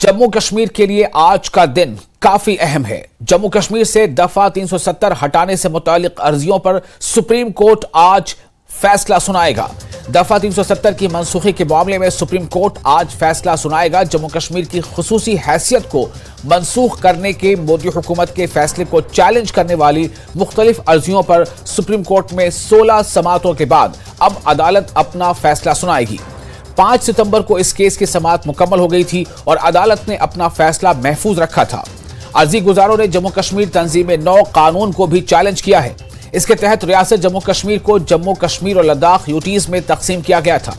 जम्मू कश्मीर के लिए आज का दिन काफी अहम है। जम्मू कश्मीर से दफा 370 हटाने से मुतालिक अर्जियों पर सुप्रीम कोर्ट आज फैसला सुनाएगा। दफा 370 की मनसूखी के मामले में सुप्रीम कोर्ट आज फैसला सुनाएगा। जम्मू कश्मीर की खुसूसी हैसियत को मनसूख करने के मोदी हुकूमत के फैसले को चैलेंज करने वाली मुख्तलिफ अर्जियों पर सुप्रीम कोर्ट में 16 समाअतों के बाद अब अदालत अपना फैसला सुनाएगी। 5 सितंबर को इस केस की समाअत मुकम्मल हो गई थी और अदालत ने अपना फैसला महफूज रखा था। अर्जी गुजारों ने जम्मू कश्मीर तंजीम 9 कानून को भी चैलेंज किया है। इसके तहत रियासत जम्मू कश्मीर को जम्मू कश्मीर और लद्दाख यूटीज में तकसीम किया गया था।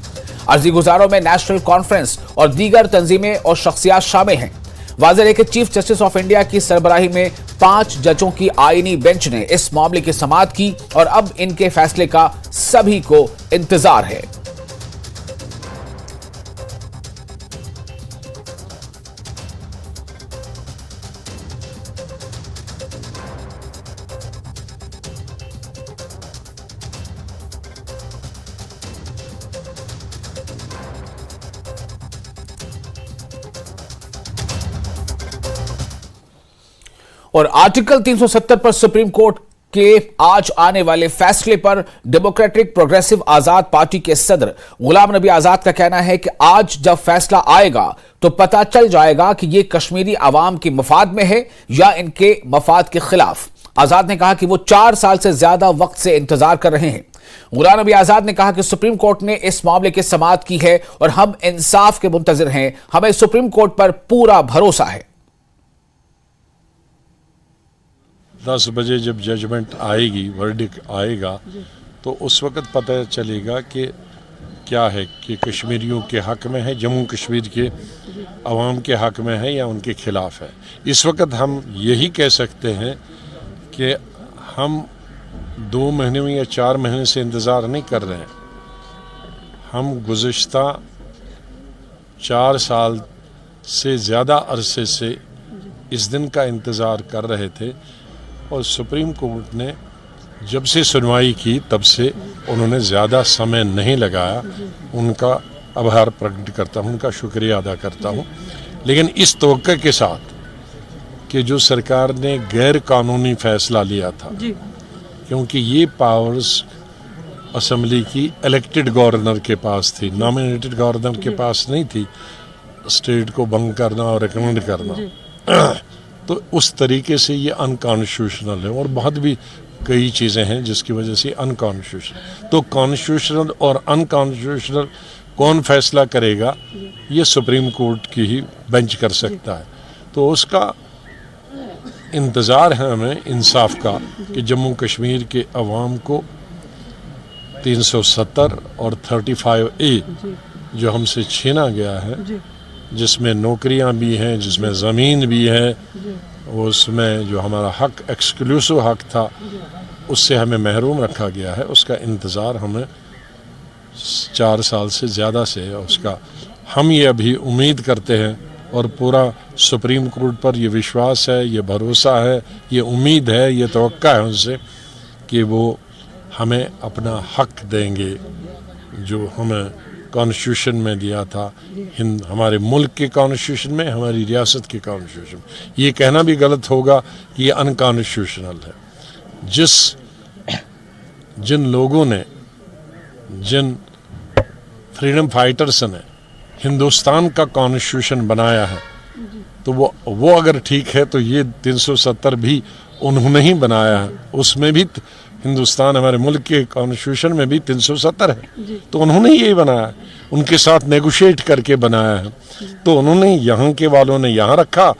अर्जी गुजारों में नेशनल कॉन्फ्रेंस और दीगर तंजीमें और शख्सियात शामिल हैं। वाज़ेह है कि चीफ जस्टिस ऑफ इंडिया की सरबराही में 5 जजों की आईनी बेंच ने इस मामले की समाअत की और अब इनके फैसले का सभी को इंतजार है। और आर्टिकल 370 पर सुप्रीम कोर्ट के आज आने वाले फैसले पर डेमोक्रेटिक प्रोग्रेसिव आजाद पार्टी के सदर गुलाम नबी आजाद का कहना है कि आज जब फैसला आएगा तो पता चल जाएगा कि यह कश्मीरी आवाम के मफाद में है या इनके मफाद के खिलाफ। आजाद ने कहा कि वो 4 साल से ज्यादा वक्त से इंतजार कर रहे हैं। गुलाम नबी आजाद ने कहा कि सुप्रीम कोर्ट ने इस मामले की समाअत की है और हम इंसाफ के मुंतजिर हैं। हमें सुप्रीम कोर्ट पर पूरा भरोसा है। 10 बजे जब जजमेंट आएगी, वर्डिक्ट आएगा, तो उस वक्त पता चलेगा कि क्या है कि कश्मीरियों के हक में है, जम्मू कश्मीर के अवाम के हक में है या उनके खिलाफ है। इस वक्त हम यही कह सकते हैं कि हम 2 महीने या 4 महीने से इंतज़ार नहीं कर रहे हैं। हम गुज़िश्ता 4 साल से ज़्यादा अरसे से इस दिन का इंतज़ार कर रहे थे और सुप्रीम कोर्ट ने जब से सुनवाई की तब से उन्होंने ज़्यादा समय नहीं लगाया। उनका आभार प्रकट करता हूँ, उनका शुक्रिया अदा करता हूँ। लेकिन इस तवक्को के साथ कि जो सरकार ने गैर कानूनी फैसला लिया था, क्योंकि ये पावर्स असम्बली की इलेक्टेड गवर्नर के पास थी, नॉमिनेटेड गवर्नर के पास नहीं थी, स्टेट को भंग करना और रिकमेंड करना। तो उस तरीके से ये अनकॉन्स्टिट्यूशनल है और बहुत भी कई चीज़ें हैं जिसकी वजह से अनकॉन्स्टिट्यूशनल। तो कॉन्स्टिट्यूशनल और अनकॉन्स्टिट्यूशनल कौन फैसला करेगा, ये सुप्रीम कोर्ट की ही बेंच कर सकता है। तो उसका इंतज़ार है हमें इंसाफ का कि जम्मू कश्मीर के अवाम को 370 और 35A जो हमसे छीना गया है, जिसमें नौकरियां भी हैं, जिसमें ज़मीन भी है, उसमें जो हमारा हक एक्सक्लूसिव हक था उससे हमें महरूम रखा गया है, उसका इंतज़ार हमें 4 साल से ज़्यादा से है। उसका हम ये अभी उम्मीद करते हैं और पूरा सुप्रीम कोर्ट पर ये विश्वास है, ये भरोसा है, ये उम्मीद है, ये तवक्का है उनसे कि वो हमें अपना हक देंगे जो हमें कॉन्स्टिट्यूशन में दिया था, हमारे मुल्क के कॉन्स्टिट्यूशन में, हमारी रियासत के कॉन्स्टिट्यूशन में। ये कहना भी गलत होगा कि ये अनकॉन्स्टिट्यूशनल है। जिन लोगों ने, जिन फ्रीडम फाइटर्स ने हिंदुस्तान का कॉन्स्टिट्यूशन बनाया है, तो वो अगर ठीक है तो ये 370 भी उन्होंने ही बनाया है। उसमें भी हिंदुस्तान, हमारे मुल्क के कॉन्स्टिट्यूशन में भी 370 है, तो उन्होंने ही बनाया है, उनके साथ नेगोशिएट करके बनाया है। तो उन्होंने, यहाँ के वालों ने यहाँ रखा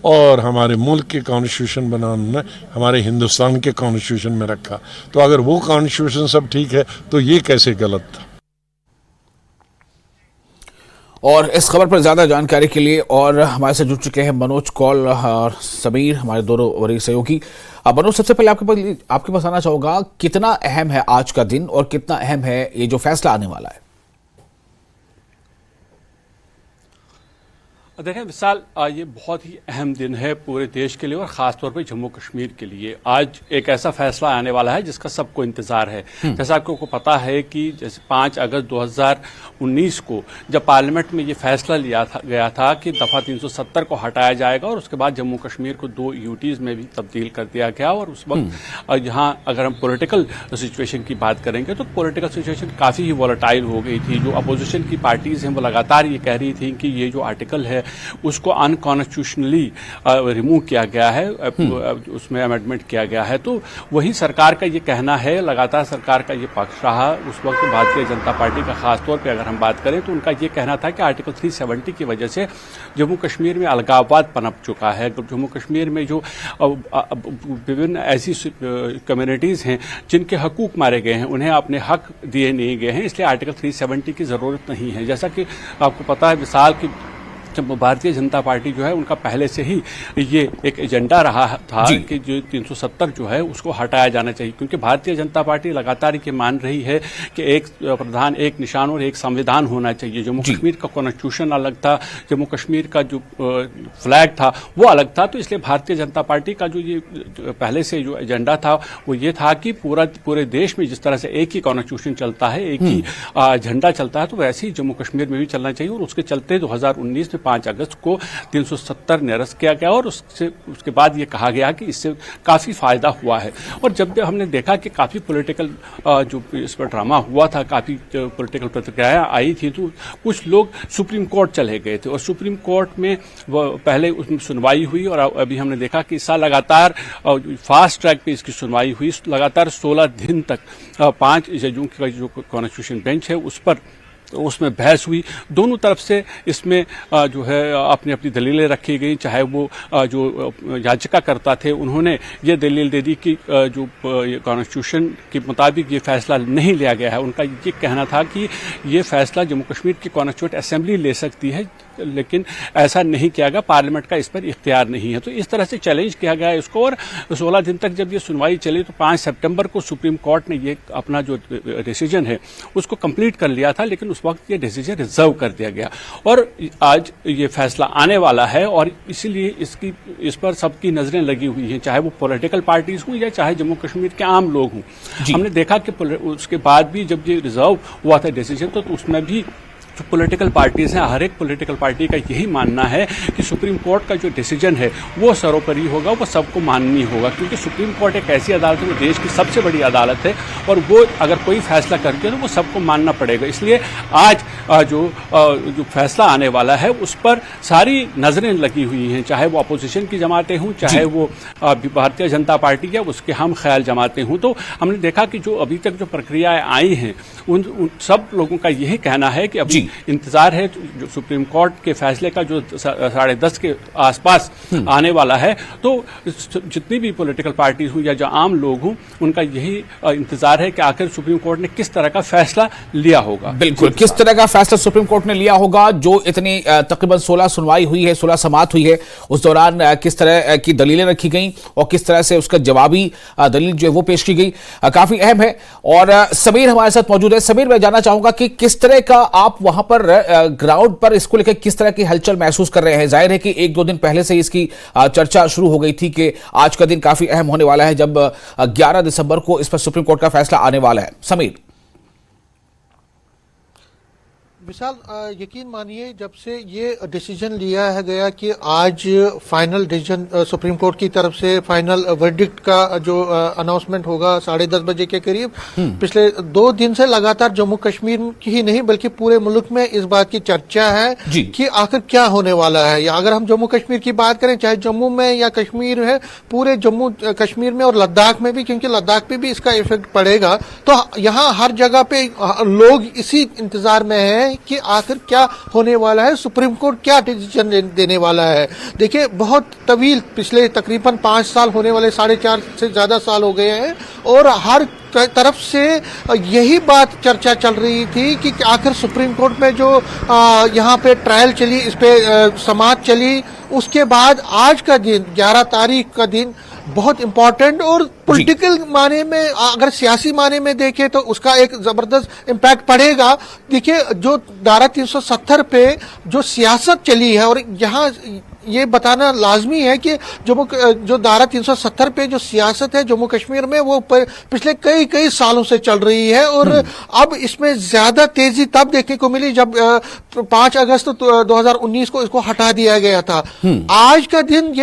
और हमारे मुल्क के कॉन्स्टिट्यूशन बनाने हमारे हिंदुस्तान के कॉन्स्टिट्यूशन में रखा। तो अगर वो कॉन्स्टिट्यूशन सब ठीक है तो ये कैसे गलत था। और इस खबर पर ज्यादा जानकारी के लिए और हमारे से जुड़ चुके हैं मनोज कौल और समीर, हमारे दोनों वरीय सहयोगी। मनोज, सबसे पहले आपके पास आना चाहूंगा, कितना अहम है आज का दिन और कितना अहम है ये जो फैसला आने वाला है? देखें विशाल, ये बहुत ही अहम दिन है पूरे देश के लिए और ख़ास तौर पे जम्मू कश्मीर के लिए। आज एक ऐसा फैसला आने वाला है जिसका सबको इंतज़ार है। जैसा आपको पता है कि जैसे 5 अगस्त 2019 को जब पार्लियामेंट में ये फैसला गया था कि दफ़ा 370 को हटाया जाएगा और उसके बाद जम्मू कश्मीर को 2 यूटीज़ में भी तब्दील कर दिया गया। और उस वक्त यहाँ अगर हम पॉलिटिकल सिचुएशन की बात करेंगे तो पॉलिटिकल सिचुएशन काफ़ी ही वॉलेटाइल हो गई थी। जो अपोजिशन की पार्टीज़ हैं वो लगातार ये कह रही थी कि ये जो आर्टिकल है उसको अनकॉन्स्टिट्यूशनली रिमूव किया गया है, उसमें अमेंडमेंट किया गया है। तो वही सरकार का ये कहना है, लगातार सरकार का ये पक्ष रहा। उस वक्त भारतीय जनता पार्टी का खासतौर पे अगर हम बात करें तो उनका ये कहना था कि आर्टिकल 370 की वजह से जम्मू कश्मीर में अलगाववाद पनप चुका है। जम्मू कश्मीर में जो विभिन्न ऐसी कम्युनिटीज़ हैं जिनके हकूक मारे गए हैं, उन्हें अपने हक दिए नहीं गए हैं, इसलिए आर्टिकल 370 की ज़रूरत नहीं है। जैसा कि आपको पता है विशाल की भारतीय जनता पार्टी जो है उनका पहले से ही ये एक एजेंडा रहा था कि जो 370 जो है उसको हटाया जाना चाहिए, क्योंकि भारतीय जनता पार्टी लगातार ये मान रही है कि एक प्रधान, एक निशान और एक संविधान होना चाहिए। जम्मू कश्मीर का कॉन्स्टिट्यूशन अलग था, जम्मू कश्मीर का जो फ्लैग था वो अलग था। तो इसलिए भारतीय जनता पार्टी का जो ये पहले से जो एजेंडा था वो ये था कि पूरे देश में जिस तरह से एक ही कॉन्स्टिट्यूशन चलता है, एक ही झंडा चलता है, तो वैसे ही जम्मू कश्मीर में भी चलना चाहिए। और उसके चलते 2019 में 5 अगस्त को 370 निरस्त किया गया और उसके बाद ये कहा गया कि इससे काफ़ी फायदा हुआ है। और जब हमने देखा कि काफ़ी पॉलिटिकल जो इस पर ड्रामा हुआ था, काफ़ी पॉलिटिकल प्रतिक्रियाएं आई थी, तो कुछ लोग सुप्रीम कोर्ट चले गए थे और सुप्रीम कोर्ट में पहले उसमें सुनवाई हुई और अभी हमने देखा कि इस साल लगातार फास्ट ट्रैक पे इसकी सुनवाई हुई। लगातार 16 दिन तक 5 जजों का जो कॉन्स्टिट्यूशन बेंच है उसमें बहस हुई। दोनों तरफ से इसमें जो है अपनी अपनी दलीलें रखी गई। चाहे वो जो याचिकाकर्ता थे उन्होंने ये दलील दे दी कि जो कॉन्स्टिट्यूशन के मुताबिक ये फैसला नहीं लिया गया है। उनका ये कहना था कि ये फैसला जम्मू कश्मीर की कॉन्स्टिट्यूंट असेंबली ले सकती है, लेकिन ऐसा नहीं किया गया, पार्लियामेंट का इस पर इख्तियार नहीं है। तो इस तरह से चैलेंज किया गया इसको और 16 दिन तक जब ये सुनवाई चली तो 5 सितंबर को सुप्रीम कोर्ट ने ये अपना जो डिसीजन है उसको कंप्लीट कर लिया था, लेकिन उस वक्त ये डिसीजन रिजर्व कर दिया गया और आज ये फैसला आने वाला है। और इसीलिए इस पर सबकी नजरें लगी हुई हैं, चाहे वो पॉलिटिकल पार्टीज हों या चाहे जम्मू कश्मीर के आम लोग हों। हमने देखा कि उसके बाद भी जब ये रिजर्व हुआ था डिसीजन तो उसमें भी जो पॉलिटिकल पार्टीज हैं, हर एक पॉलिटिकल पार्टी का यही मानना है कि सुप्रीम कोर्ट का जो डिसीजन है वो सर्वोपरि होगा, वो सबको माननी होगा, क्योंकि सुप्रीम कोर्ट एक ऐसी अदालत है, वो देश की सबसे बड़ी अदालत है और वो अगर कोई फैसला करती है तो वो सबको मानना पड़ेगा। इसलिए आज जो फैसला आने वाला है उस पर सारी नज़रें लगी हुई हैं, चाहे वो अपोजिशन की जमातें हों, चाहे वो भारतीय जनता पार्टी या उसके हम ख्याल जमातें हों। तो हमने देखा कि जो अभी तक जो प्रक्रियाएं आई हैं उन सब लोगों का यही कहना है कि अभी इंतजार है जो सुप्रीम कोर्ट के फैसले का जो 10:30 के आसपास आने वाला है। तो जितनी भी पॉलिटिकल पार्टीज हों या जो आम लोग हों उनका यही इंतजार है कि आखिर सुप्रीम कोर्ट ने किस तरह का फैसला लिया होगा। बिल्कुल, किस तरह का फैसला सुप्रीम कोर्ट ने लिया होगा। जो इतनी तकरीबन 16 सुनवाई हुई है, 16 समाअत हुई है, उस दौरान किस तरह की दलीलें रखी गई और किस तरह से उसका जवाबी दलील जो है वो पेश की गई, काफी अहम है। और समीर हमारे साथ मौजूद है। समीर, मैं जानना चाहूंगा कि किस तरह का आप वहां पर ग्राउंड पर इसको लेकर किस तरह की हलचल महसूस कर रहे हैं। जाहिर है कि 1-2 दिन पहले से इसकी चर्चा शुरू हो गई थी कि आज का दिन काफी अहम होने वाला है जब 11 दिसंबर को इस पर सुप्रीम कोर्ट का फैसला आने वाला है। समीर, विशाल, यकीन मानिए जब से ये डिसीजन लिया है गया कि आज फाइनल डिसीजन सुप्रीम कोर्ट की तरफ से फाइनल वर्डिक्ट का जो अनाउंसमेंट होगा 10:30 बजे के करीब, पिछले 2 दिन से लगातार जम्मू कश्मीर की ही नहीं बल्कि पूरे मुल्क में इस बात की चर्चा है कि आखिर क्या होने वाला है। या अगर हम जम्मू कश्मीर की बात करें, चाहे जम्मू में या कश्मीर है, पूरे जम्मू कश्मीर में और लद्दाख में भी, क्योंकि लद्दाख पे भी इसका इफेक्ट पड़ेगा, तो यहाँ हर जगह पे लोग इसी इंतजार में है कि आखिर क्या होने वाला है, सुप्रीम कोर्ट क्या डिसीजन देने वाला है। देखिए, बहुत तवील, पिछले तकरीबन 5 साल होने वाले, 4.5 से ज्यादा साल हो गए हैं और हर तरफ से यही बात चर्चा चल रही थी कि आखिर सुप्रीम कोर्ट में जो यहाँ पे ट्रायल चली, इस पे समाअत चली, उसके बाद आज का दिन 11 तारीख का दिन बहुत इंपॉर्टेंट और पॉलिटिकल माने में, अगर सियासी माने में देखें तो उसका एक जबरदस्त इम्पैक्ट पड़ेगा। देखिए, जो धारा 370 पे जो सियासत चली है, और यहाँ ये बताना लाजमी है कि जो धारा 370 पे जो सियासत है जम्मू कश्मीर में, वो पिछले कई सालों से चल रही है, और अब इसमें ज्यादा तेजी तब देखने को मिली जब 5 अगस्त 2019 को इसको हटा दिया गया था। आज का दिन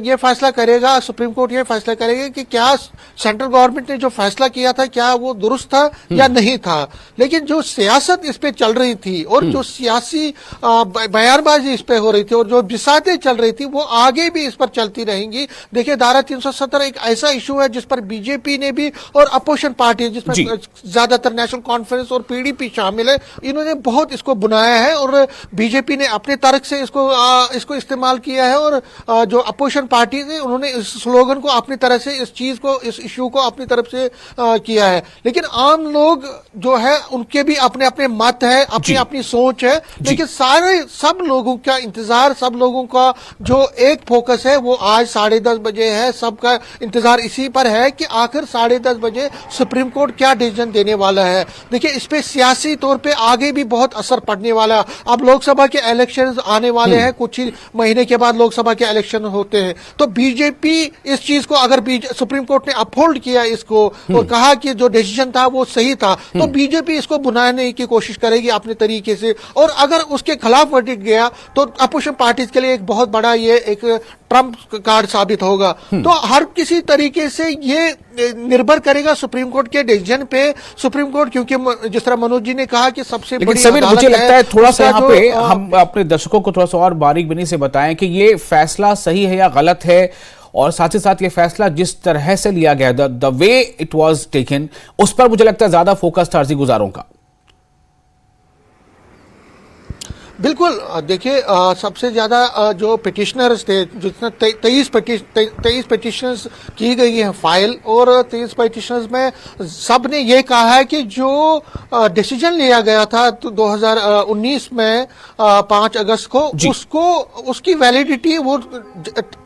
ये फैसला करेगा, सुप्रीम कोर्ट ये फैसला करेगा कि क्या सेंट्रल गवर्नमेंट ने जो फैसला किया था क्या वो दुरुस्त था या नहीं था। लेकिन जो सियासत इस पे चल रही थी और जो सियासी बयानबाजी इस पे हो रही थी और जो बिसातें चल रही थी, वो आगे भी इस पर चलती रहेंगी। देखिए, धारा 370 एक ऐसा इशू है जिस पर बीजेपी ने भी और अपोजिशन पार्टी, जिसमें ज्यादातर नेशनल कॉन्फ्रेंस और पीडीपी शामिल है, इन्होंने बहुत इसको बुनाया है, और बीजेपी ने अपने तर्क से इसको इस्तेमाल किया है, और जो अपोजिशन पार्टी है उन्होंने इस स्लोगन को अपनी तरह से, इस चीज को, इस इशू को अपनी तरफ से किया है। लेकिन आम लोग जो है उनके भी अपने अपने मत है, अपनी अपनी सोच है। लेकिन सब लोगों का इंतजार, सब लोगों का जो एक फोकस है वो आज 10:30 बजे है। सबका इंतजार इसी पर है कि आखिर 10:30 बजे सुप्रीम कोर्ट क्या डिसीजन देने वाला है। देखिए, इस पे सियासी तौर पे आगे भी बहुत असर पड़ने वाला है। अब लोकसभा के इलेक्शंस आने वाले हैं, कुछ ही महीने के बाद लोकसभा के इलेक्शन होते हैं, तो बीजेपी इस चीज को, अगर सुप्रीम कोर्ट ने अपहोल्ड किया इसको और कहा कि जो डिसीजन था वो सही था, तो बीजेपी इसको बुनाने की कोशिश करेगी अपने तरीके से, और अगर उसके खिलाफ वर्डिक्ट गया तो अपोजिशन पार्टीज के लिए एक बहुत बड़ा ये एक ट्रम्प कार्ड साबित होगा। तो हर किसी तरीके से ये निर्भर करेगा सुप्रीम कोर्ट के डिसीजन पे। सुप्रीम कोर्ट, क्योंकि जिस तरह मनोज जी ने कहा कि सबसे बड़ी समीर, मुझे लगता है थोड़ा सा यहाँ पे हम अपने दर्शकों को थोड़ा सा और बारीक बनी से बताएं कि ये फैसला सही है या गलत है, और साथ ही साथ ये फैसला जिस तरह से लिया गया, the way it was taken, उस पर मुझे लगता है ज्यादा फोकस था अर्जी गुजारों का। बिल्कुल, देखिए, सबसे ज्यादा जो पिटिशनर्स थे, जिसने 23 पिटिशंस की गई है फाइल, और 23 पिटिशंस में सब ने ये कहा है कि जो डिसीजन लिया गया था तो 2019 में 5 अगस्त को, उसकी वैलिडिटी वो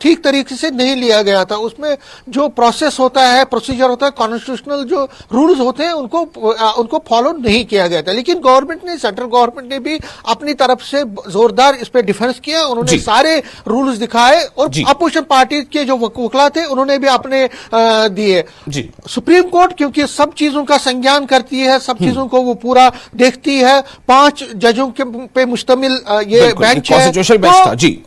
ठीक तरीके से नहीं लिया गया था। उसमें जो प्रोसेस होता है, प्रोसीजर होता है, कॉन्स्टिट्यूशनल जो रूल्स होते हैं उनको फॉलो नहीं किया गया था। लेकिन गवर्नमेंट ने, सेंट्रल गवर्नमेंट ने भी अपनी तरफ से जोरदार इस पे डिफेंस किया। उन्होंने सारे रूल्स दिखाए, और अपोजिशन पार्टी के जो वकील थे उन्होंने भी अपने दिए। सुप्रीम कोर्ट क्योंकि सब चीजों का संज्ञान करती है, सब चीजों को वो पूरा देखती है, 5 जजों पे मुश्तमिल ये बेंच है।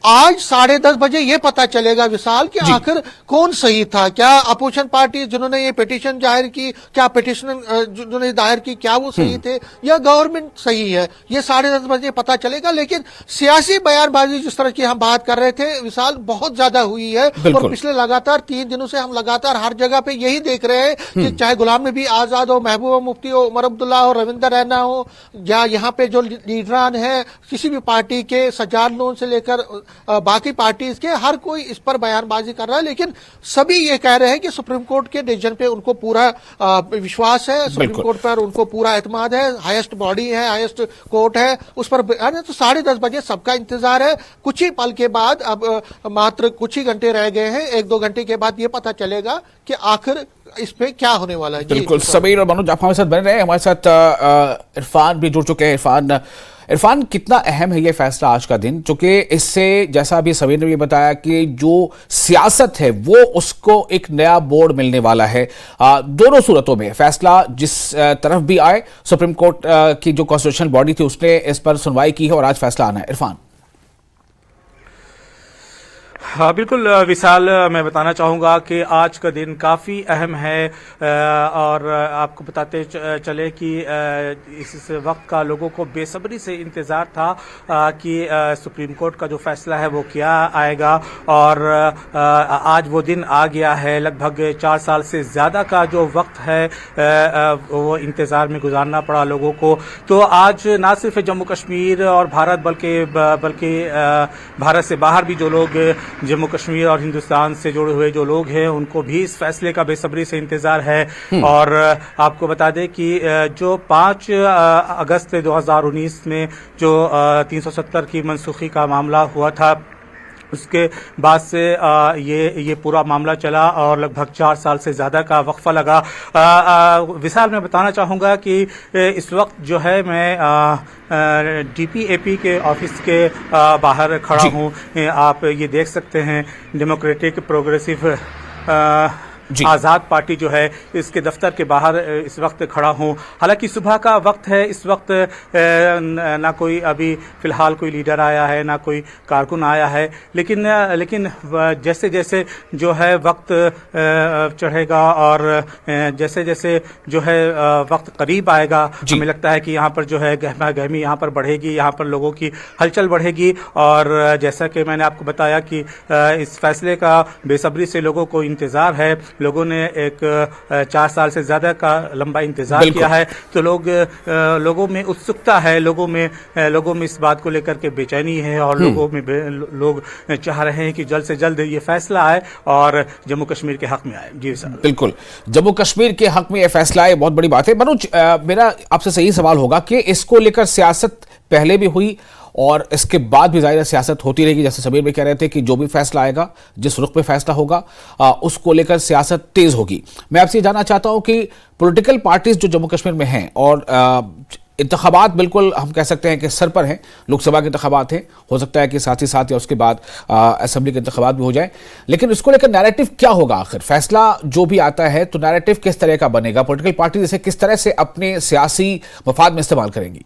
आज 10:30 बजे ये पता चलेगा विशाल कि आखिर कौन सही था। क्या अपोजिशन पार्टी जिन्होंने ये पिटीशन जाहिर की, क्या पिटीशन जिन्होंने दायर की, क्या वो सही थे या गवर्नमेंट सही है, ये 10:30 बजे पता चलेगा। लेकिन सियासी बयानबाजी जिस तरह की हम बात कर रहे थे विशाल, बहुत ज्यादा हुई है, और पिछले लगातार 3 दिनों से हम लगातार हर जगह पे यही देख रहे हैं कि चाहे गुलाम नबी आजाद हो, महबूबा मुफ्ती हो, उमर अब्दुल्ला हो, रविंदर रैना हो, या यहाँ पे जो लीडरान है किसी भी पार्टी के, सज्जाद लोन से लेकर बाकी पार्टीज के, हर कोई इस पर बयानबाजी कर रहा है। लेकिन सभी ये कह रहे हैं कि सुप्रीम कोर्ट के डिसीजन पे उनको पूरा विश्वास है, सुप्रीम कोर्ट पर उनको पूरा एतमाद है, हाईएस्ट बॉडी है, हाईएस्ट कोर्ट है, उस पर। तो 10:30 बजे सबका इंतजार है। कुछ ही पल के बाद, अब मात्र कुछ ही घंटे रह गए हैं, 1-2 घंटे के बाद ये पता चलेगा कि आखिर इस पे क्या होने वाला है। बिल्कुल, समीर और मनोज आप हमारे साथ बने रहे। हमारे साथ इरफान भी जुड़ चुके हैं। इरफान, कितना अहम है ये फैसला आज का दिन, चूंकि इससे, जैसा अभी समीर ने भी बताया, कि जो सियासत है वो उसको एक नया बोर्ड मिलने वाला है। दोनों सूरतों में फैसला जिस तरफ भी आए, सुप्रीम कोर्ट की जो कॉन्स्टिट्यूशनल बॉडी थी उसने इस पर सुनवाई की है और आज फैसला आना है। इरफान। हाँ बिल्कुल विशाल, मैं बताना चाहूँगा कि आज का दिन काफ़ी अहम है, और आपको बताते चले कि इस वक्त का लोगों को बेसब्री से इंतज़ार था कि सुप्रीम कोर्ट का जो फैसला है वो क्या आएगा, और आज वो दिन आ गया है। लगभग 4 साल से ज़्यादा का जो वक्त है वो इंतज़ार में गुजारना पड़ा लोगों को। तो आज ना सिर्फ जम्मू कश्मीर और भारत बल्कि भारत से बाहर भी जो लोग जम्मू कश्मीर और हिंदुस्तान से जुड़े हुए जो लोग हैं उनको भी इस फैसले का बेसब्री से इंतजार है। और आपको बता दें कि जो 5 अगस्त 2019 में जो 370 की मनसूखी का मामला हुआ था, उसके बाद से ये पूरा मामला चला और लगभग 4 साल से ज़्यादा का वक्फा लगा। विशाल, मैं बताना चाहूँगा कि इस वक्त जो है मैं DPAP के ऑफिस के बाहर खड़ा हूँ। आप ये देख सकते हैं डेमोक्रेटिक प्रोग्रेसिव आज़ाद पार्टी जो है इसके दफ्तर के बाहर इस वक्त खड़ा हूँ। हालांकि सुबह का वक्त है, इस वक्त ना कोई अभी फ़िलहाल कोई लीडर आया है, ना कोई कारकुन आया है, लेकिन जैसे जैसे जो है वक्त चढ़ेगा और जैसे जैसे जो है वक्त करीब आएगा, हमें लगता है कि यहाँ पर जो है गहमा गहमी यहाँ पर बढ़ेगी, यहाँ पर लोगों की हलचल बढ़ेगी। और जैसा कि मैंने आपको बताया कि इस फैसले का बेसब्री से लोगों को इंतज़ार है। लोगों ने एक 4 साल से ज्यादा का लंबा इंतजार किया है, तो लोगों में उत्सुकता है, लोगों में इस बात को लेकर के बेचैनी है और लोग चाह रहे हैं कि जल्द से जल्द ये फैसला आए और जम्मू कश्मीर के हक में आए। जी सर, बिल्कुल, जम्मू कश्मीर के हक में यह फैसला आए, बहुत बड़ी बात है। मनोज, मेरा आपसे सही सवाल होगा कि इसको लेकर सियासत पहले भी हुई और इसके बाद भी जाहिर सियासत होती रहेगी। जैसे समीर भी कह रहे थे कि जो भी फैसला आएगा, जिस रुख पे फैसला होगा, उसको लेकर सियासत तेज होगी। मैं आपसे जानना चाहता हूं कि पॉलिटिकल पार्टीज जो जम्मू कश्मीर में हैं और इंतखाबात बिल्कुल हम कह सकते हैं कि सर पर हैं, लोकसभा के इंतखाबात हैं, हो सकता है कि साथ ही साथ या उसके बाद असेंबली के इंतखाबात भी हो जाए, लेकिन इसको लेकर नैरेटिव क्या होगा? आखिर फैसला जो भी आता है तो नैरेटिव किस तरह का बनेगा? पॉलिटिकल पार्टी इसे किस तरह से अपने सियासी मफाद में इस्तेमाल करेंगी?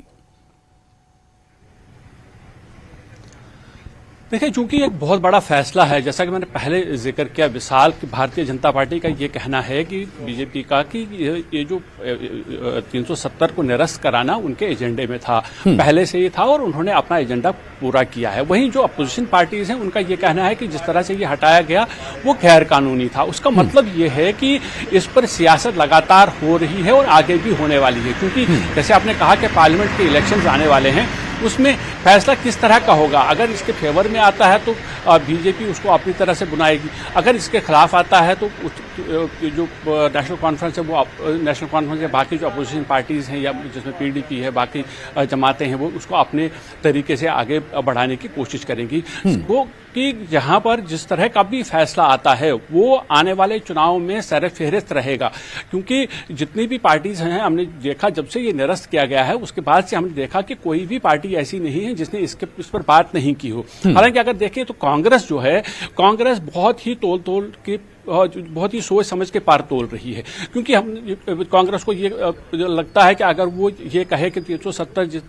देखिए, चूंकि एक बहुत बड़ा फैसला है, जैसा कि मैंने पहले जिक्र किया विशाल, कि भारतीय जनता पार्टी का ये कहना है कि बीजेपी का कि ये जो 370 को निरस्त कराना उनके एजेंडे में था, पहले से ही था और उन्होंने अपना एजेंडा पूरा किया है। वहीं जो अपोजिशन पार्टीज हैं उनका ये कहना है कि जिस तरह से ये हटाया गया वो गैर कानूनी था। उसका मतलब ये है कि इस पर सियासत लगातार हो रही है और आगे भी होने वाली है, क्योंकि जैसे आपने कहा कि पार्लियामेंट के इलेक्शंस आने वाले हैं, उसमें फैसला किस तरह का होगा। अगर इसके फेवर में आता है तो बीजेपी उसको अपनी तरह से बुनाएगी, अगर इसके खिलाफ आता है तो जो नेशनल कॉन्फ्रेंस है वो नेशनल कॉन्फ्रेंस या बाकी जो अपोजिशन पार्टीज हैं या जिसमें PDP है, बाकी जमातें हैं, वो उसको अपने तरीके से आगे बढ़ाने की कोशिश करेंगी। वो कि यहाँ पर जिस तरह का भी फैसला आता है वो आने वाले चुनाव में सर फहरिस्त रहेगा, क्योंकि जितनी भी पार्टीज हैं हमने देखा जब से ये निरस्त किया गया है उसके बाद से हमने देखा कि कोई भी पार्टी ऐसी नहीं है जिसने इस पर बात नहीं की हो। हालांकि अगर देखें तो कांग्रेस जो है, कांग्रेस बहुत ही तोल के बहुत ही सोच समझ के पार तोल रही है, क्योंकि हम कांग्रेस को ये लगता है कि अगर वो ये कहे कि 370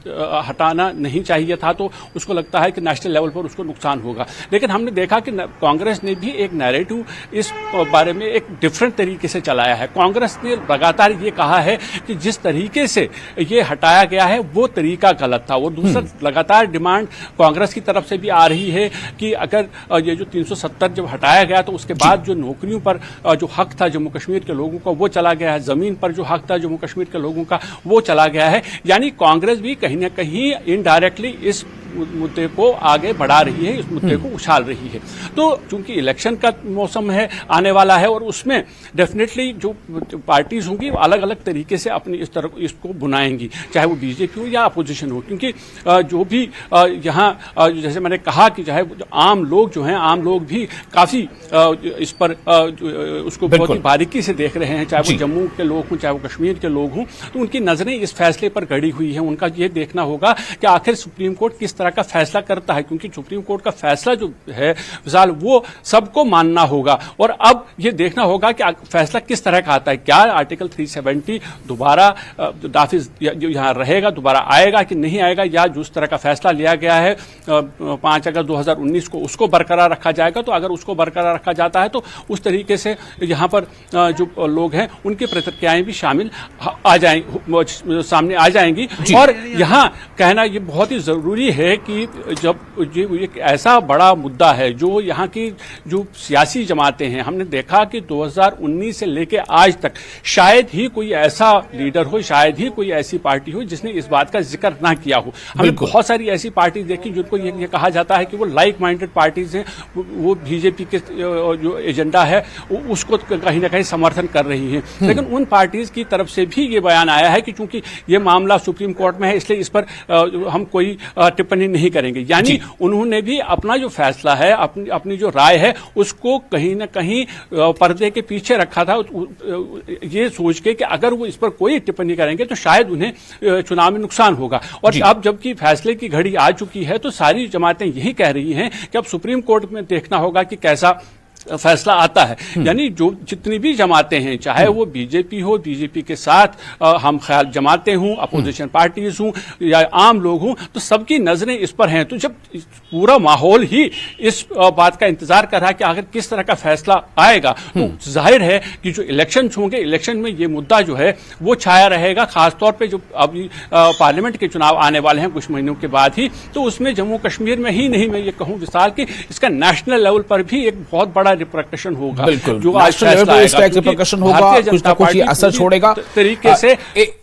हटाना नहीं चाहिए था तो उसको लगता है कि नेशनल लेवल पर उसको नुकसान होगा। लेकिन हमने देखा कि कांग्रेस ने भी एक नैरेटिव इस बारे में एक डिफरेंट तरीके से चलाया है। कांग्रेस ने लगातार ये कहा है कि जिस तरीके से ये हटाया गया है वो तरीका गलत था। और दूसरा लगातार डिमांड कांग्रेस की तरफ से भी आ रही है कि अगर ये जो 370 जब हटाया गया तो उसके बाद जो नौकरियों पर जो हक था जम्मू कश्मीर के लोगों का वो चला गया है, जमीन पर जो हक था जम्मू कश्मीर के लोगों का वो चला गया है। यानी कांग्रेस भी कहीं ना कहीं इनडायरेक्टली इस मुद्दे को आगे बढ़ा रही है, इस मुद्दे को उछाल रही है। तो चूंकि इलेक्शन का मौसम है, आने वाला है, और उसमें डेफिनेटली जो पार्टीज होंगी वो अलग अलग तरीके से अपनी इस तरह इसको बुनाएंगी, चाहे वो बीजेपी हो या अपोजिशन हो, क्योंकि जो भी यहाँ जैसे मैंने कहा कि चाहे आम लोग जो हैं, आम लोग भी काफी इस पर उसको बहुत ही बारीकी से देख रहे हैं, चाहे वो जम्मू के लोग हों चाहे वो कश्मीर के लोग हों, तो उनकी नजरें इस फैसले पर गड़ी हुई हैं। उनका ये देखना होगा कि आखिर सुप्रीम कोर्ट किस तरह का फैसला करता है, क्योंकि सुप्रीम कोर्ट का फैसला जो है विशाल वो सबको मानना होगा। और अब ये देखना होगा कि फैसला किस तरह का आता है, क्या आर्टिकल 370 दोबारा नाफिज यहाँ रहेगा, दोबारा आएगा कि नहीं आएगा, या जिस तरह का फैसला लिया गया है 5 अगस्त 2019 को उसको बरकरार रखा जाएगा। तो अगर उसको बरकरार रखा जाता है तो उस तरीके से यहाँ पर जो लोग हैं उनकी प्रतिक्रियाएं भी शामिल सामने आ जाएंगी। और यहाँ कहना ये बहुत ही जरूरी है कि जब एक ऐसा बड़ा मुद्दा है जो यहाँ की जो सियासी जमातें हैं, हमने देखा कि 2019 से लेके आज तक शायद ही कोई ऐसा लीडर हो, शायद ही कोई ऐसी पार्टी हो जिसने इस बात का जिक्र ना किया हो। हमने बहुत सारी ऐसी पार्टी देखी जिनको ये कहा जाता है कि वो लाइक माइंडेड पार्टीज हैं, वो बीजेपी के जो एजेंडा है उसको कहीं ना कहीं समर्थन कर रही हैं। लेकिन उन पार्टीज की तरफ से भी ये बयान आया है कि चूंकि ये मामला सुप्रीम कोर्ट में है इसलिए इस पर हम कोई टिप्पणी टिप्पणी नहीं करेंगे। यानी उन्होंने भी अपना जो फैसला है, अपनी जो राय है, उसको कहीं ना कहीं पर्दे के पीछे रखा था, ये सोच के कि अगर वो इस पर कोई टिप्पणी करेंगे तो शायद उन्हें चुनाव में नुकसान होगा। और अब जबकि फैसले की घड़ी आ चुकी है तो सारी जमातें यही कह रही हैं कि अब सुप्रीम कोर्ट में देखना होगा कि कैसा फैसला आता है। यानी जो जितनी भी जमातें हैं, चाहे वो बीजेपी हो, बीजेपी के साथ हम ख्याल जमातें हों, अपोजिशन पार्टीज हों या आम लोग हों, तो सबकी नजरें इस पर हैं। तो जब पूरा माहौल ही इस बात का इंतजार कर रहा है कि आखिर किस तरह का फैसला आएगा, तो जाहिर है कि जो इलेक्शन होंगे, इलेक्शन में ये मुद्दा जो है वो छाया रहेगा। खासतौर पर जो अभी पार्लियामेंट के चुनाव आने वाले हैं कुछ महीनों के बाद ही, तो उसमें जम्मू कश्मीर में ही नहीं, मैं ये कहूँ विशाल की इसका नेशनल लेवल पर भी एक बहुत बड़ा रिप्रकशन होगा। जो आज फैसला आएगा, रिप्रकशन होगा, कुछ ना कुछ असर छोड़ेगा तरीके से।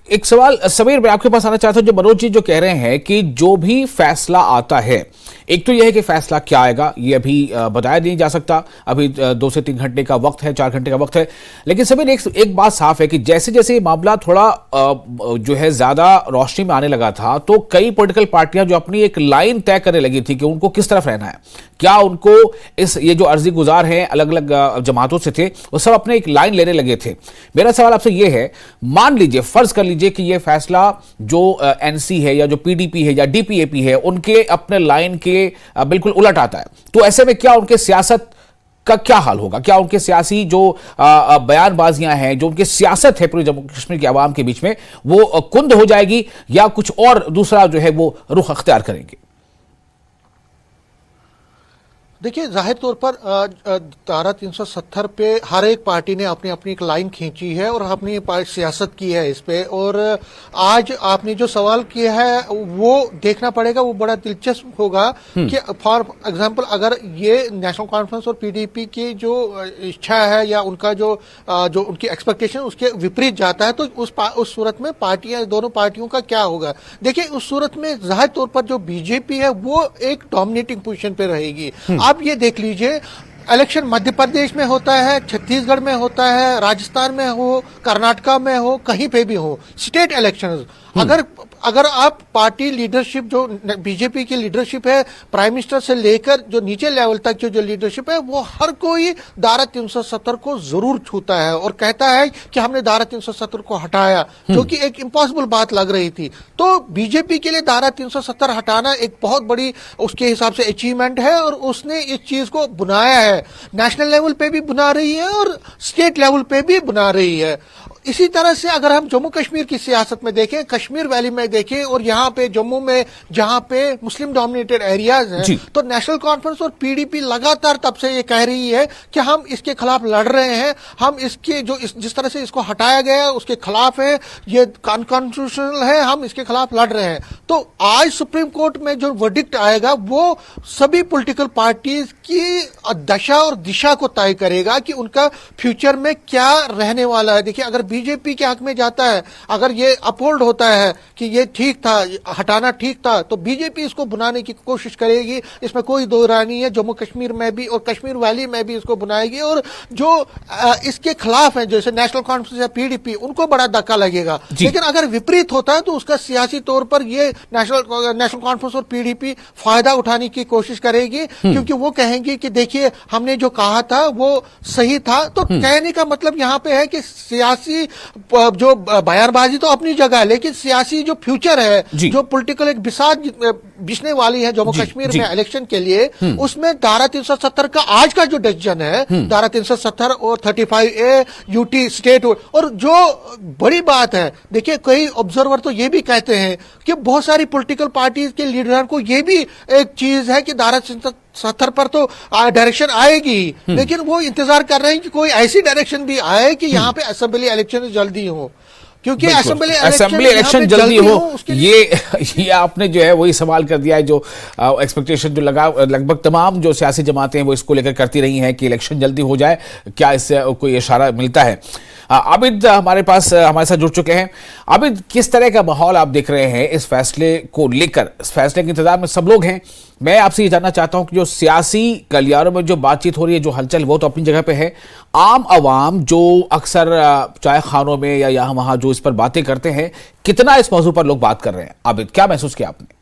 एक सवाल समीर, मैं आपके पास आना चाहता हूं। जो मनोज जी जो कह रहे हैं कि जो भी फैसला आता है, एक तो यह है कि फैसला क्या आएगा ये अभी बताया नहीं जा सकता, अभी 2 से 3 घंटे का वक्त है, 4 घंटे का वक्त है। लेकिन समीर एक बात साफ है कि जैसे जैसे ये मामला थोड़ा जो है ज्यादा रोशनी में आने लगा था, तो कई पॉलिटिकल पार्टियां जो अपनी एक लाइन तय करने लगी थी कि उनको किस तरफ रहना है, क्या उनको ये जो अर्जी गुजार हैं अलग अलग जमातों से थे, वो सब अपने एक लाइन लेने लगे थे। मेरा सवाल आपसे ये है, मान लीजिए, फर्ज कर लीजिए कि ये फैसला जो एनसी है या जो पीडीपी है या डीपीएपी है, उनके अपने लाइन के बिल्कुल उलट आता है, तो ऐसे में क्या उनके सियासत का क्या हाल होगा? क्या उनके सियासी जो बयानबाजियां हैं, जो उनकी सियासत है पूरे जम्मू कश्मीर के आवाम के बीच में, वो कुंद हो जाएगी या कुछ और दूसरा जो है वो रुख अख्तियार करेंगे? देखिए, जाहिर तौर पर धारा 370 पे हर एक पार्टी ने अपनी अपनी एक लाइन खींची है और अपनी सियासत की है इस पे। और आज आपने जो सवाल किया है वो देखना पड़ेगा, वो बड़ा दिलचस्प होगा कि फॉर एग्जांपल अगर ये नेशनल कॉन्फ्रेंस और पीडीपी की जो इच्छा है या उनका जो उनकी एक्सपेक्टेशन उसके विपरीत जाता है, तो उस सूरत में पार्टियां, दोनों पार्टियों का क्या होगा? देखिए, उस सूरत में जाहिर तौर पर जो बीजेपी है वो एक डोमिनेटिंग पोजीशन पे रहेगी। आप ये देख लीजिए, इलेक्शन मध्य प्रदेश में होता है, छत्तीसगढ़ में होता है, राजस्थान में हो, कर्नाटका में हो, कहीं पे भी हो, स्टेट इलेक्शंस। अगर आप पार्टी लीडरशिप, जो बीजेपी की लीडरशिप है, प्राइम मिनिस्टर से लेकर जो नीचे लेवल तक जो लीडरशिप है, वो हर कोई धारा 370 को जरूर छूता है और कहता है कि हमने धारा 370 को हटाया, जो कि एक इम्पॉसिबल बात लग रही थी। तो बीजेपी के लिए धारा 370 हटाना एक बहुत बड़ी उसके हिसाब से अचीवमेंट है और उसने इस चीज को बुनाया है, नेशनल लेवल पे भी बुना रही है और स्टेट लेवल पे भी बुना रही है। इसी तरह से अगर हम जम्मू कश्मीर की सियासत में देखें, कश्मीर वैली में देखें और यहाँ पे जम्मू में जहाँ पे मुस्लिम डोमिनेटेड एरियाज हैं, तो नेशनल कॉन्फ्रेंस और पीडीपी लगातार तब से ये कह रही है कि हम इसके खिलाफ लड़ रहे हैं, हम इसके जिस तरह से इसको हटाया गया उसके खिलाफ है, ये अनकॉन्स्टिट्यूशनल है, हम इसके खिलाफ लड़ रहे हैं। तो आज सुप्रीम कोर्ट में जो वर्डिक्ट आएगा वो सभी पॉलिटिकल पार्टीज की दशा और दिशा को तय करेगा कि उनका फ्यूचर में क्या रहने वाला है। देखिए, अगर बीजेपी के हक में जाता है, अगर ये अपहोल्ड होता है कि ये ठीक था, हटाना ठीक था, तो बीजेपी इसको बुनाने की कोशिश करेगी, इसमें कोई दो राय नहीं है। जम्मू कश्मीर में भी और कश्मीर वैली में भी इसको बुनाएगी और जो इसके खिलाफ है जैसे नेशनल कॉन्फ्रेंस या पीडीपी, उनको बड़ा धक्का लगेगा। लेकिन अगर विपरीत होता है तो उसका सियासी तौर पर ये नेशनल कॉन्फ्रेंस और पीडीपी फायदा उठाने की कोशिश करेगी, क्योंकि वो कहेंगे कि देखिए हमने जो कहा था वो सही था। तो कहने का मतलब यहां पे है कि सियासी जो बयानबाजी तो अपनी जगह है, लेकिन सियासी जो फ्यूचर है, जो पॉलिटिकल एक बिसात बिछने वाली है जम्मू कश्मीर में इलेक्शन के लिए, उसमें धारा 370 का आज का जो डिसीजन है, धारा 370 और 35A यूटी स्टेट, और जो बड़ी बात है, देखिए कई ऑब्जर्वर तो ये भी कहते हैं कि बहुत सारी पॉलिटिकल पार्टीज के लीडर को ये भी एक चीज है कि धारा 370 पर तो डायरेक्शन आएगी, लेकिन वो इंतजार कर रहे हैं कि कोई ऐसी डायरेक्शन भी आए कि यहाँ पे असेंबली इलेक्शन जल्दी हो, क्योंकि असेंबली इलेक्शन जल्दी हो। ये आपने जो है वही सवाल कर दिया है जो एक्सपेक्टेशन जो लगभग तमाम जो सियासी जमातें हैं वो इसको लेकर करती रही हैं कि इलेक्शन जल्दी हो जाए। क्या इससे कोई इशारा मिलता है? आबिद हमारे साथ जुड़ चुके हैं। आबिद, किस तरह का माहौल आप देख रहे हैं इस फैसले को लेकर? इस फैसले के इंतजार में सब लोग हैं। मैं आपसे ये जानना चाहता हूं कि जो सियासी गलियारों में जो बातचीत हो रही है, जो हलचल, वो तो अपनी जगह पे है। आम आवाम जो अक्सर चाय खानों में या यहाँ वहां जो इस पर बातें करते हैं, कितना इस मौजू पर लोग बात कर रहे हैं? आबिद, क्या महसूस किया आपने?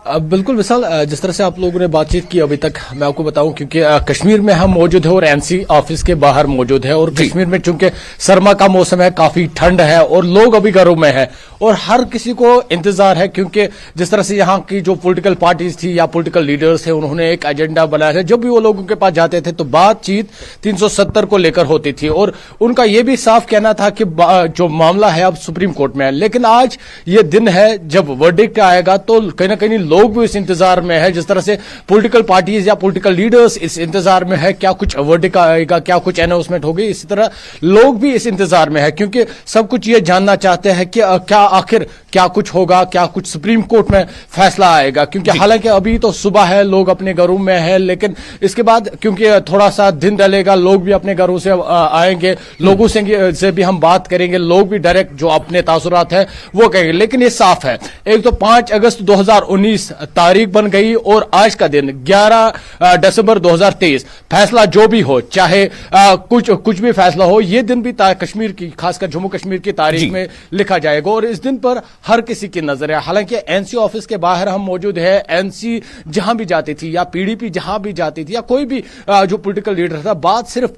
बिल्कुल विशाल, जिस तरह से आप लोगों ने बातचीत की अभी तक, मैं आपको बताऊं क्योंकि कश्मीर में हम मौजूद है और एनसी ऑफिस के बाहर मौजूद है, और कश्मीर में चूंकि सरमा का मौसम है, काफी ठंड है और लोग अभी घरों में है और हर किसी को इंतजार है, क्योंकि जिस तरह से यहाँ की जो पॉलिटिकल पार्टीज थी या पॉलिटिकल लीडर्स थे, उन्होंने एक एजेंडा बनाया था। जब भी वो लोगों के पास जाते थे तो बातचीत 370 को लेकर होती थी और उनका यह भी साफ कहना था कि जो मामला है अब सुप्रीम कोर्ट में है। लेकिन आज ये दिन है जब वर्डिक्ट आएगा, तो कहीं ना कहीं लोग भी इस इंतजार में है। जिस तरह से पॉलिटिकल पार्टीज या पॉलिटिकल लीडर्स इस इंतजार में है क्या कुछ वर्डिक्ट आएगा, क्या कुछ अनाउंसमेंट होगी, इसी तरह लोग भी इस इंतजार में है, क्योंकि सब कुछ ये जानना चाहते हैं कि क्या आखिर क्या कुछ होगा, क्या कुछ सुप्रीम कोर्ट में फैसला आएगा। क्योंकि हालांकि अभी तो सुबह है, लोग अपने घरों में है, लेकिन इसके बाद क्योंकि थोड़ा सा दिन डलेगा, लोग भी अपने घरों से आएंगे, लोगों से भी हम बात करेंगे, लोग भी डायरेक्ट जो अपने तासुरात है वो कहेंगे। लेकिन ये साफ है, एक तो 5 अगस्त 2019 तारीख बन गई और आज का दिन 11 दिसंबर 2023, फैसला जो भी हो, चाहे कुछ भी फैसला हो, ये दिन भी कश्मीर की, खासकर जम्मू कश्मीर की तारीख में लिखा जाएगा और इस दिन पर हर किसी की नजर है। हालांकि एनसी ऑफिस के बाहर हम मौजूद है, एनसी जहां भी जाती थी या पीडीपी जहां भी जाती थी या कोई भी जो पॉलिटिकल लीडर था, बात सिर्फ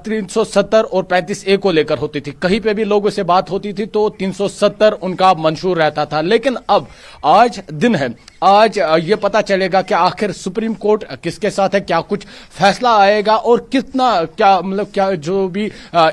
370 और 35A को लेकर होती थी। कहीं पे भी लोगों से बात होती थी तो 370 उनका मंशूर रहता था। लेकिन अब आज दिन है, आज ये पता चलेगा कि आखिर सुप्रीम कोर्ट किसके साथ है, क्या कुछ फैसला आएगा और कितना, क्या मतलब क्या जो भी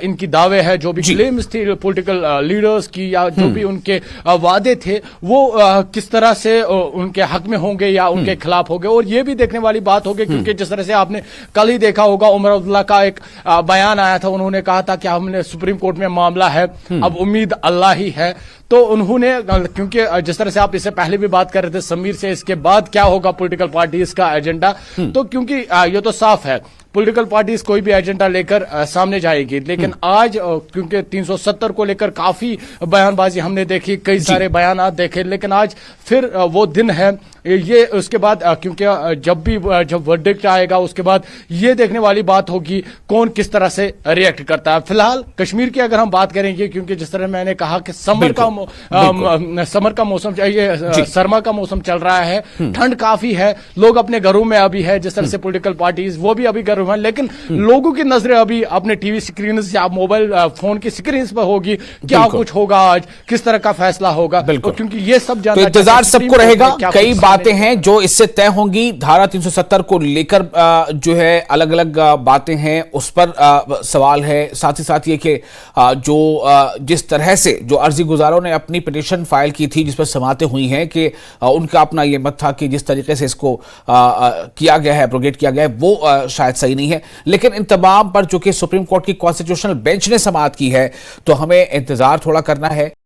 इनकी दावे है, जो भी क्लेम्स थी पॉलिटिकल लीडर्स की या जो भी उनके वादे थे, वो किस तरह से उनके हक में होंगे या उनके खिलाफ होंगे। और ये भी देखने वाली बात होगी क्योंकि जिस तरह से आपने कल ही देखा होगा, उमर अब्दुल्ला का एक बयान आया था, उन्होंने कहा था कि हमने सुप्रीम कोर्ट में मामला है, अब उम्मीद अल्लाह ही है। तो उन्होंने, क्योंकि जिस तरह से आप इससे पहले भी बात कर रहे थे समीर से, इसके बाद क्या होगा पॉलिटिकल पार्टीज का एजेंडा, तो क्योंकि ये तो साफ है पॉलिटिकल पार्टीज कोई भी एजेंडा लेकर सामने जाएगी। लेकिन आज क्योंकि 370 को लेकर काफी बयानबाजी हमने देखी, कई सारे बयान देखे, लेकिन आज फिर वो दिन है। ये उसके बाद क्योंकि जब वर्डिक्ट आएगा उसके बाद ये देखने वाली बात होगी कौन किस तरह से रिएक्ट करता है। फिलहाल कश्मीर की अगर हम बात करेंगे, क्योंकि जिस तरह मैंने कहा कि समर का मौसम, ये सरमा का मौसम चल रहा है, ठंड काफी है, लोग अपने घरों में अभी है, जिस तरह से पॉलिटिकल पार्टीज वो भी अभी घरों में, लेकिन लोगों की नजरें अभी अपने टीवी स्क्रीन या मोबाइल फोन की स्क्रीन पर होगी, क्या कुछ होगा आज, किस तरह का फैसला होगा, क्योंकि ये सब जानना, तो इंतजार सबको रहेगा। कई बातें हैं जो इससे तय होंगी। धारा 370 को लेकर जो है अलग अलग बातें हैं, उस पर सवाल है। साथ ही साथ ये कि जो जिस तरह से जो अर्जी गुजारों ने अपनी पिटीशन फाइल की थी, जिस पर समातें हुई हैं कि उनका अपना ये मत था कि जिस तरीके से इसको किया गया है, एब्रोगेट किया गया है, वो शायद सही नहीं है। लेकिन इन तमाम पर जो कि सुप्रीम कोर्ट की कॉन्स्टिट्यूशनल बेंच ने समाअत की है, तो हमें इंतजार थोड़ा करना है।